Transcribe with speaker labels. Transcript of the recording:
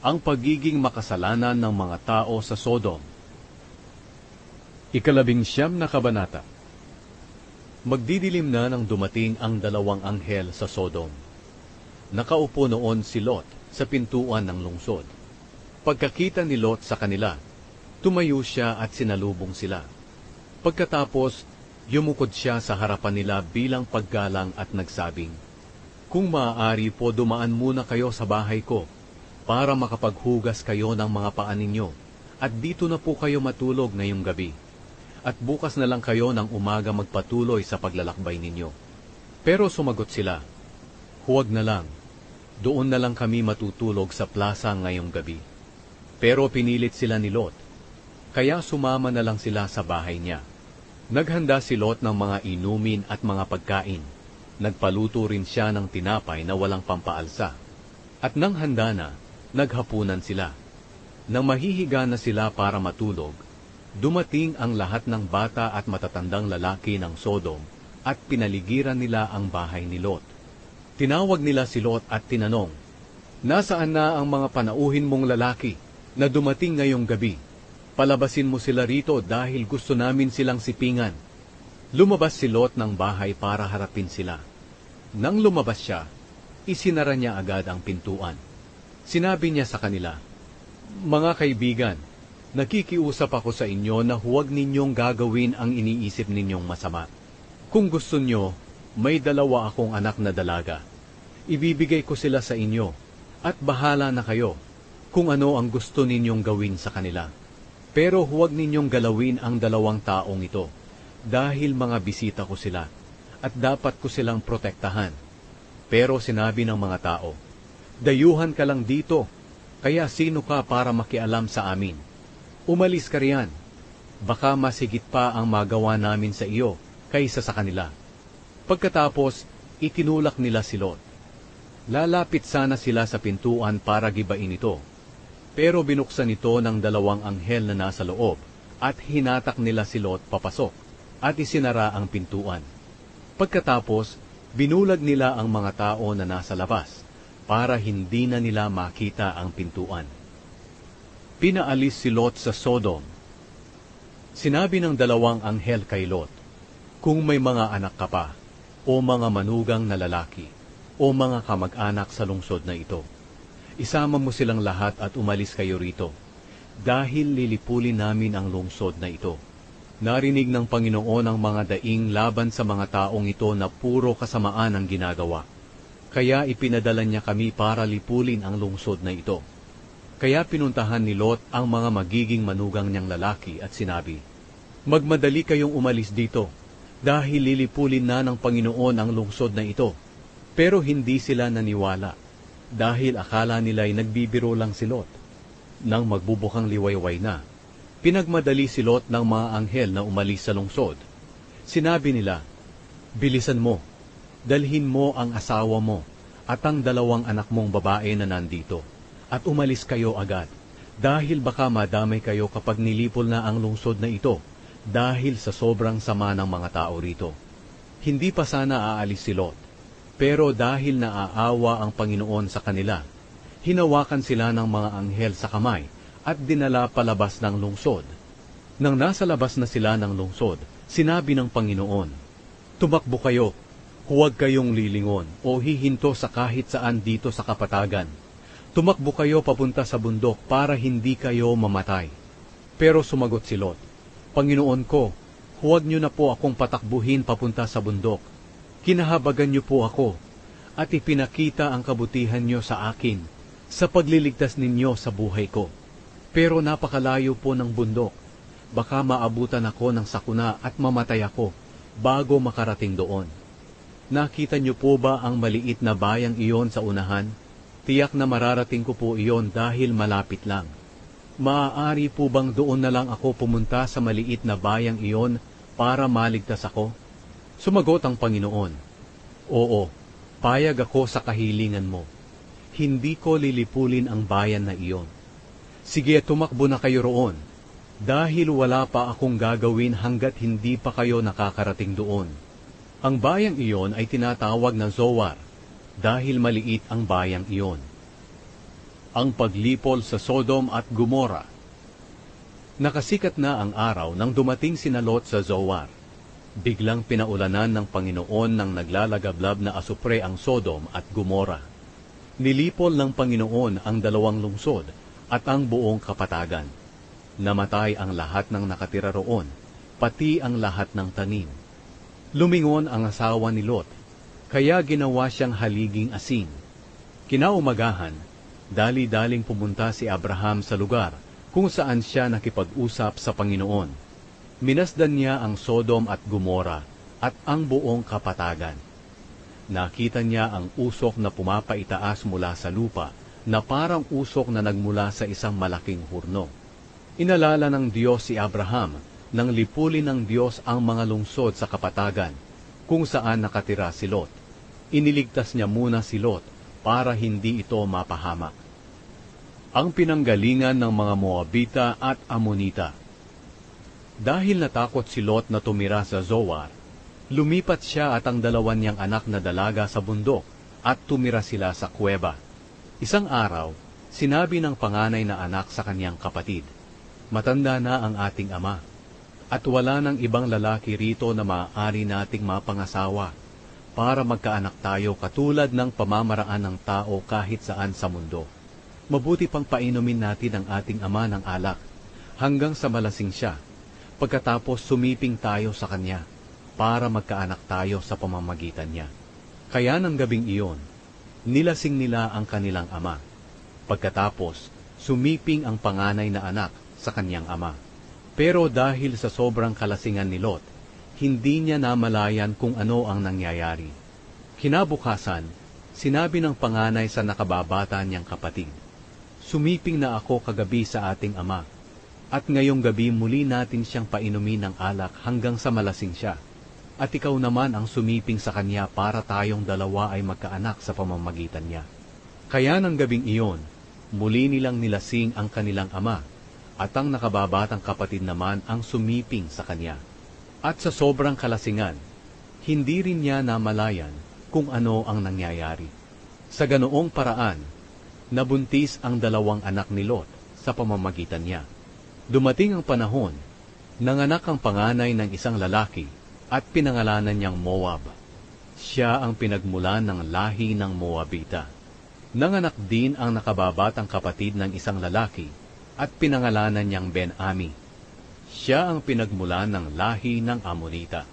Speaker 1: ang pagiging makasalanan ng mga tao sa Sodom. 19 na kabanata. Magdidilim na nang dumating ang dalawang anghel sa Sodom. Nakaupo noon si Lot sa pintuan ng lungsod. Pagkakita ni Lot sa kanila, tumayo siya at sinalubong sila. Pagkatapos, yumukod siya sa harapan nila bilang paggalang at nagsabing, "Kung maaari po dumaan muna kayo sa bahay ko, para makapaghugas kayo ng mga paa ninyo, at dito na po kayo matulog ngayong gabi. At bukas na lang kayo ng umaga magpatuloy sa paglalakbay ninyo." Pero sumagot sila, "Huwag na lang, doon na lang kami matutulog sa plaza ngayong gabi." Pero pinilit sila ni Lot, kaya sumama na lang sila sa bahay niya. Naghanda si Lot ng mga inumin at mga pagkain. Nagpaluto rin siya ng tinapay na walang pampaalsa. At nang handa na, naghapunan sila. Nang mahihiga na sila para matulog, dumating ang lahat ng bata at matatandang lalaki ng Sodom at pinaligiran nila ang bahay ni Lot. Tinawag nila si Lot at tinanong, "Nasaan na ang mga panauhin mong lalaki na dumating ngayong gabi? Palabasin mo sila rito dahil gusto namin silang sipingan." Lumabas si Lot ng bahay para harapin sila. Nang lumabas siya, isinara niya agad ang pintuan. Sinabi niya sa kanila, "Mga kaibigan, nakikiusap ako sa inyo na huwag ninyong gagawin ang iniisip ninyong masama. Kung gusto nyo, may 2 akong anak na dalaga. Ibibigay ko sila sa inyo, at bahala na kayo kung ano ang gusto ninyong gawin sa kanila. Pero huwag ninyong galawin ang 2 taong ito, dahil mga bisita ko sila, at dapat ko silang protektahan." Pero sinabi ng mga tao, "Dayuhan ka lang dito, kaya sino ka para makialam sa amin? Umalis ka riyan. Baka masigit pa ang magawa namin sa iyo kaysa sa kanila." Pagkatapos, itinulak nila si Lot. Lalapit sana sila sa pintuan para gibain ito. Pero binuksan ito ng 2 anghel na nasa loob at hinatak nila si Lot papasok at isinara ang pintuan. Pagkatapos, binulag nila ang mga tao na nasa labas para hindi na nila makita ang pintuan. Pinaalis si Lot sa Sodom. Sinabi ng 2 anghel kay Lot, "Kung may mga anak ka pa, o mga manugang na lalaki, o mga kamag-anak sa lungsod na ito, isama mo silang lahat at umalis kayo rito, dahil lilipulin namin ang lungsod na ito." Narinig ng Panginoon ang mga daing laban sa mga taong ito na puro kasamaan ang ginagawa. Kaya ipinadala niya kami para lipulin ang lungsod na ito. Kaya pinuntahan ni Lot ang mga magiging manugang niyang lalaki at sinabi, "Magmadali kayong umalis dito, dahil lilipulin na ng Panginoon ang lungsod na ito." Pero hindi sila naniwala, dahil akala nila'y nagbibiro lang si Lot. Nang magbubukang liwayway na, pinagmadali si Lot ng mga anghel na umalis sa lungsod. Sinabi nila, "Bilisan mo, dalhin mo ang asawa mo at ang 2 anak mong babae na nandito, at umalis kayo agad, dahil baka madamay kayo kapag nilipol na ang lungsod na ito, dahil sa sobrang sama ng mga tao rito." Hindi pa sana aalis si Lot, pero dahil naaawa ang Panginoon sa kanila, hinawakan sila ng mga anghel sa kamay at dinala palabas ng lungsod. Nang nasa labas na sila ng lungsod, sinabi ng Panginoon, "Tumakbo kayo, huwag kayong lilingon o hihinto sa kahit saan dito sa kapatagan. Tumakbo kayo papunta sa bundok para hindi kayo mamatay." Pero sumagot si Lot, "Panginoon ko, huwag niyo na po akong patakbuhin papunta sa bundok. Kinahabagan niyo po ako, at ipinakita ang kabutihan niyo sa akin sa pagliligtas ninyo sa buhay ko. Pero napakalayo po ng bundok. Baka maabutan ako ng sakuna at mamatay ako bago makarating doon. Nakita niyo po ba ang maliit na bayang iyon sa unahan? Tiyak na mararating ko po iyon dahil malapit lang. Maaari po bang doon na lang ako pumunta sa maliit na bayang iyon para maligtas ako?" Sumagot ang Panginoon, "Oo, payag ako sa kahilingan mo. Hindi ko lilipulin ang bayan na iyon. Sige, tumakbo na kayo roon, dahil wala pa akong gagawin hanggat hindi pa kayo nakakarating doon." Ang bayang iyon ay tinatawag na Zoar, dahil maliit ang bayang iyon. Ang paglipol sa Sodom at Gomora. Nakasikat na ang araw nang dumating sina Lot sa Zoar. Biglang pinaulanan ng Panginoon ng naglalagablab na asupre ang Sodom at Gomora. Nilipol ng Panginoon ang 2 lungsod at ang buong kapatagan. Namatay ang lahat ng nakatira roon, pati ang lahat ng tanim. Lumingon ang asawa ni Lot, kaya ginawa siyang haliging asin. Kinaumagahan, dali-daling pumunta si Abraham sa lugar kung saan siya nakipag-usap sa Panginoon. Minasdan niya ang Sodom at Gomora at ang buong kapatagan. Nakita niya ang usok na pumapaitaas mula sa lupa na parang usok na nagmula sa isang malaking hurno. Inalala ng Diyos si Abraham nang lipulin ng Diyos ang mga lungsod sa kapatagan kung saan nakatira si Lot. Iniligtas niya muna si Lot para hindi ito mapahamak. Ang pinanggalingan ng mga Moabita at Amonita. Dahil natakot si Lot na tumira sa Zoar, lumipat siya at ang 2 niyang anak na dalaga sa bundok at tumira sila sa kuweba. Isang araw, sinabi ng panganay na anak sa kanyang kapatid, "Matanda na ang ating ama, at wala ng ibang lalaki rito na maaari nating mapangasawa para magkaanak tayo katulad ng pamamaraan ng tao kahit saan sa mundo. Mabuti pang painumin natin ang ating ama ng alak hanggang sa malasing siya, pagkatapos sumiping tayo sa kanya para magkaanak tayo sa pamamagitan niya." Kaya ng gabing iyon, nilasing nila ang kanilang ama. Pagkatapos, sumiping ang panganay na anak sa kanyang ama. Pero dahil sa sobrang kalasingan ni Lot, hindi niya namalayan kung ano ang nangyayari. Kinabukasan, sinabi ng panganay sa nakababata niyang kapatid, "Sumiping na ako kagabi sa ating ama, at ngayong gabi muli natin siyang painumin ng alak hanggang sa malasing siya. At ikaw naman ang sumiping sa kanya para tayong 2 ay magkaanak sa pamamagitan niya." Kaya ng gabing iyon, muli nilang nilasing ang kanilang ama, at ang nakababatang kapatid naman ang sumiping sa kanya. At sa sobrang kalasingan, hindi rin niya namalayan kung ano ang nangyayari. Sa ganoong paraan, nabuntis ang 2 anak ni Lot sa pamamagitan niya. Dumating ang panahon, nanganak ang panganay ng isang lalaki at pinangalanan niyang Moab. Siya ang pinagmulan ng lahi ng Moabita. Nanganak din ang nakababatang kapatid ng isang lalaki at pinangalanan niyang Ben-Ami. Siya ang pinagmulan ng lahi ng Amonita.